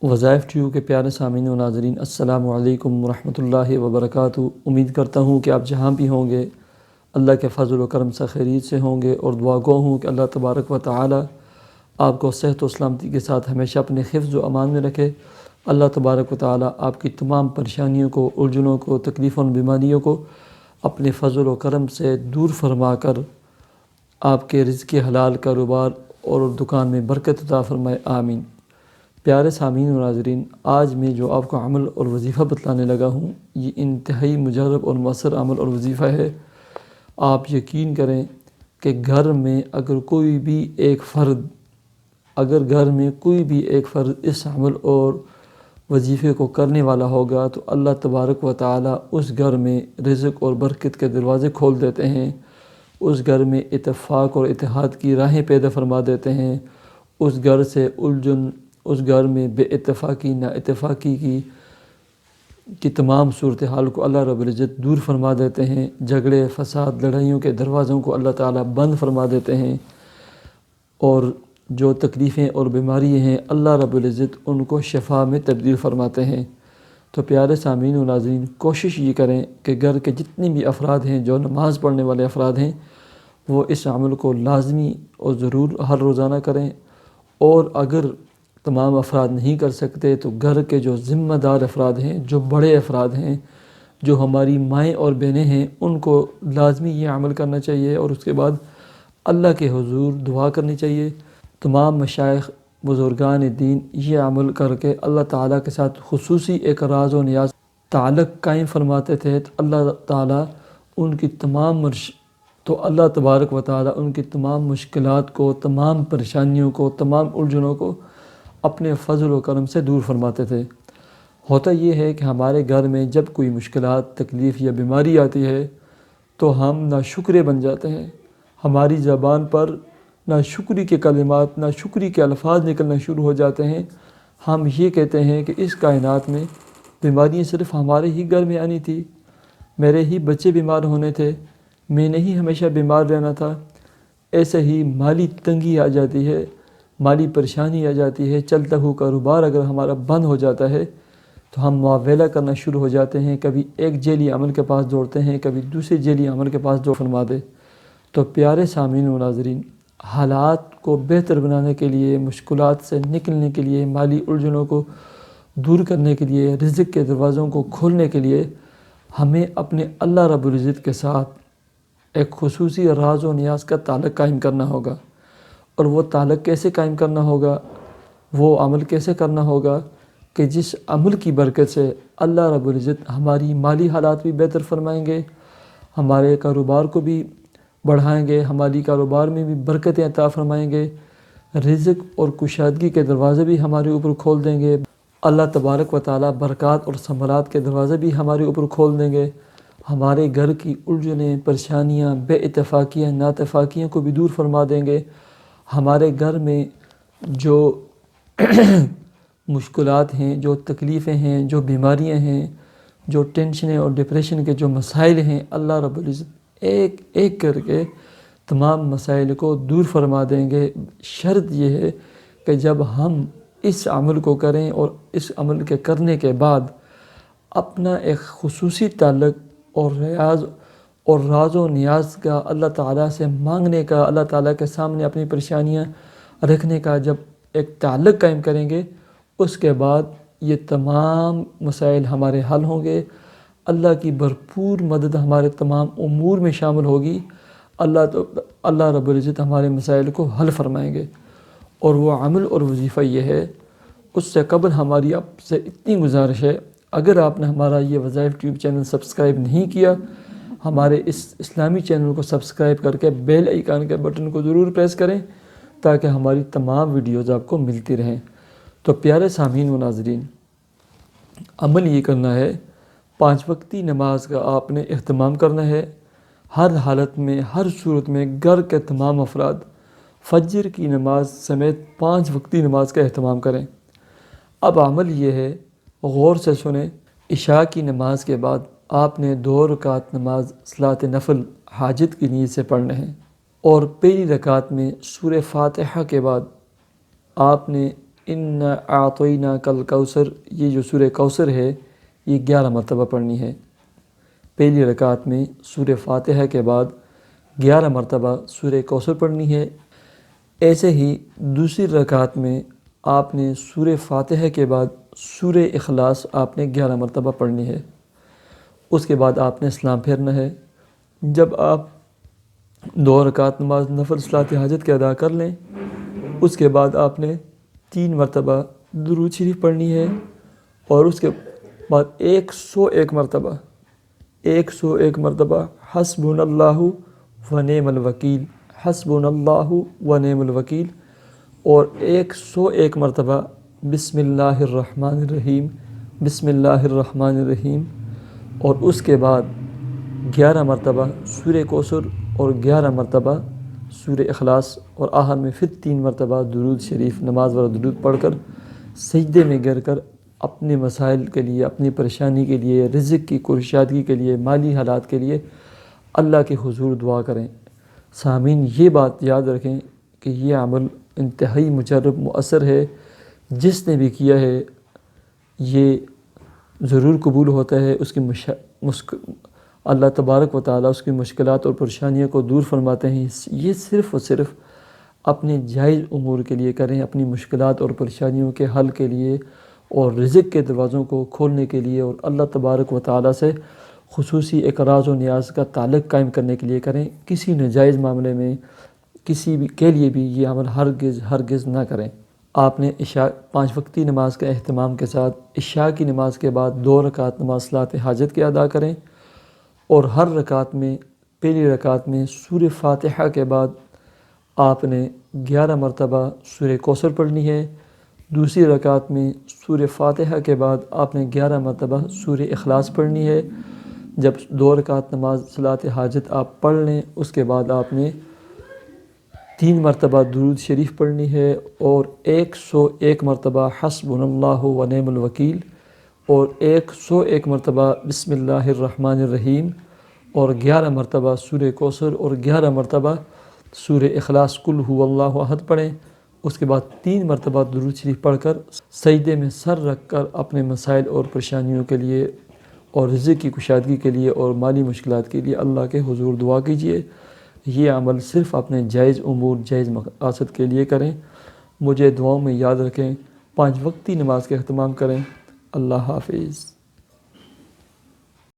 وظائف ٹیوب کے پیارے سامعین و ناظرین، السلام علیکم ورحمۃ اللہ وبرکاتہ۔ امید کرتا ہوں کہ آپ جہاں بھی ہوں گے اللہ کے فضل و کرم سے خیریت سے ہوں گے، اور دعا گو ہوں کہ اللہ تبارک و تعالی آپ کو صحت و سلامتی کے ساتھ ہمیشہ اپنے حفظ و امان میں رکھے۔ اللہ تبارک و تعالی آپ کی تمام پریشانیوں کو، الجھنوں کو، تکلیفوں اور بیماریوں کو اپنے فضل و کرم سے دور فرما کر آپ کے رزق حلال، کاروبار اور دکان میں برکت عطا فرمائے، آمین۔ پیارے سامعین و ناظرین، آج میں جو آپ کو عمل اور وظیفہ بتلانے لگا ہوں، یہ انتہائی مجرب اور مؤثر عمل اور وظیفہ ہے۔ آپ یقین کریں کہ گھر میں اگر کوئی بھی ایک فرد اس عمل اور وظیفے کو کرنے والا ہوگا تو اللہ تبارک و تعالی اس گھر میں رزق اور برکت کے دروازے کھول دیتے ہیں، اس گھر میں اتفاق اور اتحاد کی راہیں پیدا فرما دیتے ہیں، اس گھر سے الجھن، اس گھر میں بے اتفاقی، نا اتفاقی کی تمام صورتحال کو اللہ رب العزت دور فرما دیتے ہیں، جھگڑے، فساد، لڑائیوں کے دروازوں کو اللہ تعالیٰ بند فرما دیتے ہیں، اور جو تکلیفیں اور بیماری ہیں اللہ رب العزت ان کو شفا میں تبدیل فرماتے ہیں۔ تو پیارے سامعین و ناظرین، کوشش یہ کریں کہ گھر کے جتنے بھی افراد ہیں جو نماز پڑھنے والے افراد ہیں وہ اس عمل کو لازمی اور ضرور ہر روزانہ کریں، اور اگر تمام افراد نہیں کر سکتے تو گھر کے جو ذمہ دار افراد ہیں، جو بڑے افراد ہیں، جو ہماری مائیں اور بہنیں ہیں، ان کو لازمی یہ عمل کرنا چاہیے، اور اس کے بعد اللہ کے حضور دعا کرنی چاہیے۔ تمام مشائخ، بزرگان دین یہ عمل کر کے اللہ تعالیٰ کے ساتھ خصوصی ایک راز و نیاز تعلق قائم فرماتے تھے، تو اللہ تعالیٰ اللہ تبارک و تعالیٰ ان کی تمام مشکلات کو، تمام پریشانیوں کو، تمام الجھنوں کو اپنے فضل و کرم سے دور فرماتے تھے۔ ہوتا یہ ہے کہ ہمارے گھر میں جب کوئی مشکلات، تکلیف یا بیماری آتی ہے تو ہم ناشکرے بن جاتے ہیں، ہماری زبان پر ناشکری کے کلمات، ناشکری کے الفاظ نکلنا شروع ہو جاتے ہیں۔ ہم یہ کہتے ہیں کہ اس کائنات میں بیماریاں صرف ہمارے ہی گھر میں آنی تھی، میرے ہی بچے بیمار ہونے تھے، میں نہیں ہمیشہ بیمار رہنا تھا۔ ایسے ہی مالی تنگی آ جاتی ہے، مالی پریشانی آ جاتی ہے، چلتا ہوا کاروبار اگر ہمارا بند ہو جاتا ہے تو ہم معاویلا کرنا شروع ہو جاتے ہیں، کبھی ایک جیلی عمل کے پاس دوڑتے ہیں، کبھی دوسرے جیلی عمل کے پاس جو فرما دے۔ تو پیارے سامعین و ناظرین، حالات کو بہتر بنانے کے لیے، مشکلات سے نکلنے کے لیے، مالی الجھنوں کو دور کرنے کے لیے، رزق کے دروازوں کو کھولنے کے لیے ہمیں اپنے اللہ رب العزت کے ساتھ ایک خصوصی راز و نیاز کا تعلق قائم کرنا ہوگا۔ اور وہ تعلق کیسے قائم کرنا ہوگا، وہ عمل کیسے کرنا ہوگا کہ جس عمل کی برکت سے اللہ رب العزت ہماری مالی حالات بھی بہتر فرمائیں گے، ہمارے کاروبار کو بھی بڑھائیں گے، ہماری کاروبار میں بھی برکتیں عطا فرمائیں گے، رزق اور کشادگی کے دروازے بھی ہمارے اوپر کھول دیں گے، اللہ تبارک و تعالیٰ برکات اور ثمرات کے دروازے بھی ہمارے اوپر کھول دیں گے، ہمارے گھر کی الجھنیں، پریشانیاں، بے اتفاقیاں، ناتفاقیاں کو بھی دور فرما دیں گے، ہمارے گھر میں جو مشکلات ہیں، جو تکلیفیں ہیں، جو بیماریاں ہیں، جو ٹینشنیں اور ڈپریشن کے جو مسائل ہیں، اللہ رب العزت ایک ایک کر کے تمام مسائل کو دور فرما دیں گے۔ شرط یہ ہے کہ جب ہم اس عمل کو کریں، اور اس عمل کے کرنے کے بعد اپنا ایک خصوصی تعلق اور راز و نیاز کا اللہ تعالیٰ سے مانگنے کا، اللہ تعالیٰ کے سامنے اپنی پریشانیاں رکھنے کا جب ایک تعلق قائم کریں گے، اس کے بعد یہ تمام مسائل ہمارے حل ہوں گے، اللہ کی بھرپور مدد ہمارے تمام امور میں شامل ہوگی، اللہ رب العزت ہمارے مسائل کو حل فرمائیں گے۔ اور وہ عمل اور وظیفہ یہ ہے، اس سے قبل ہماری آپ سے اتنی گزارش ہے، اگر آپ نے ہمارا یہ وظائف ٹیوب چینل سبسکرائب نہیں کیا، ہمارے اس اسلامی چینل کو سبسکرائب کر کے بیل آئیکن کے بٹن کو ضرور پریس کریں تاکہ ہماری تمام ویڈیوز آپ کو ملتی رہیں۔ تو پیارے سامعین و ناظرین، عمل یہ کرنا ہے، 5 وقتی نماز کا آپ نے اہتمام کرنا ہے، ہر حالت میں، ہر صورت میں گھر کے تمام افراد فجر کی نماز سمیت 5 وقتی نماز کا اہتمام کریں۔ اب عمل یہ ہے، غور سے سنیں، عشاء کی نماز کے بعد آپ نے 2 رکعت نماز صلاۃ نفل حاجت کی نیت سے پڑھنے ہیں، اور پہلی رکعت میں سورہ فاتحہ کے بعد آپ نے انا اعطیناک الکوثر، یہ جو سورہ کوثر ہے یہ 11 مرتبہ پڑھنی ہے۔ پہلی رکعت میں سورہ فاتحہ کے بعد 11 مرتبہ سورہ کوثر پڑھنی ہے۔ ایسے ہی دوسری رکعت میں آپ نے سورہ فاتحہ کے بعد سورہ اخلاص آپ نے 11 مرتبہ پڑھنی ہے۔ اس کے بعد آپ نے سلام پھیرنا ہے۔ جب آپ 2 رکعت نماز نفل صلاۃ حاجت کے ادا کر لیں، اس کے بعد آپ نے 3 مرتبہ درود شریف پڑھنی ہے، اور اس کے بعد 101 مرتبہ حسبنا اللہ و نعم الوکیل، حسبنا اللہ و نعم الوکیل، اور 101 مرتبہ بسم اللہ الرحمن الرحیم، بسم اللہ الرحمن الرحیم، اور اس کے بعد 11 مرتبہ سورہ کوثر اور 11 مرتبہ سورہ اخلاص، اور آخر میں پھر 3 مرتبہ درود شریف نماز والا درود پڑھ کر سجدے میں گر کر اپنے مسائل کے لیے، اپنی پریشانی کے لیے، رزق کی کشادگی کے لیے، مالی حالات کے لیے اللہ کے حضور دعا کریں۔ سامعین، یہ بات یاد رکھیں کہ یہ عمل انتہائی مجرب مؤثر ہے۔ جس نے بھی کیا ہے یہ ضرور قبول ہوتا ہے۔ اس کی اللہ تبارک و تعالیٰ اس کی مشکلات اور پریشانیوں کو دور فرماتے ہیں۔ یہ صرف اور صرف اپنے جائز امور کے لیے کریں، اپنی مشکلات اور پریشانیوں کے حل کے لیے، اور رزق کے دروازوں کو کھولنے کے لیے، اور اللہ تبارک و تعالیٰ سے خصوصی ایک راز و نیاز کا تعلق قائم کرنے کے لیے کریں۔ کسی ناجائز معاملے میں کسی بھی کے لیے بھی یہ عمل ہرگز نہ کریں۔ آپ نے عشاء 5 وقتی نماز کا اہتمام کے ساتھ عشاء کی نماز کے بعد 2 رکعت نماز صلاۃ حاجت کے ادا کریں، اور ہر رکعت میں پہلی رکعت میں سورہ فاتحہ کے بعد آپ نے 11 مرتبہ سورہ کوثر پڑھنی ہے۔ دوسری رکعت میں سورہ فاتحہ کے بعد آپ نے 11 مرتبہ سورہ اخلاص پڑھنی ہے۔ جب 2 رکعت نماز صلاۃ حاجت آپ پڑھ لیں، اس کے بعد آپ نے 3 مرتبہ درود شریف پڑھنی ہے، اور 101 مرتبہ حسبنا اللہ و نعم الوکیل، اور 101 مرتبہ بسم اللہ الرحمن الرحیم، اور 11 مرتبہ سورہ کوثر، اور 11 مرتبہ سورہ اخلاص قل هو اللہ احد پڑھیں۔ اس کے بعد 3 مرتبہ درود شریف پڑھ کر سجدے میں سر رکھ کر اپنے مسائل اور پریشانیوں کے لیے، اور رزق کی کشادگی کے لیے، اور مالی مشکلات کے لیے اللہ کے حضور دعا کیجیے۔ یہ عمل صرف اپنے جائز امور، جائز مقاصد کے لیے کریں۔ مجھے دعاؤں میں یاد رکھیں۔ 5 وقتی نماز کا اہتمام کریں۔ اللہ حافظ۔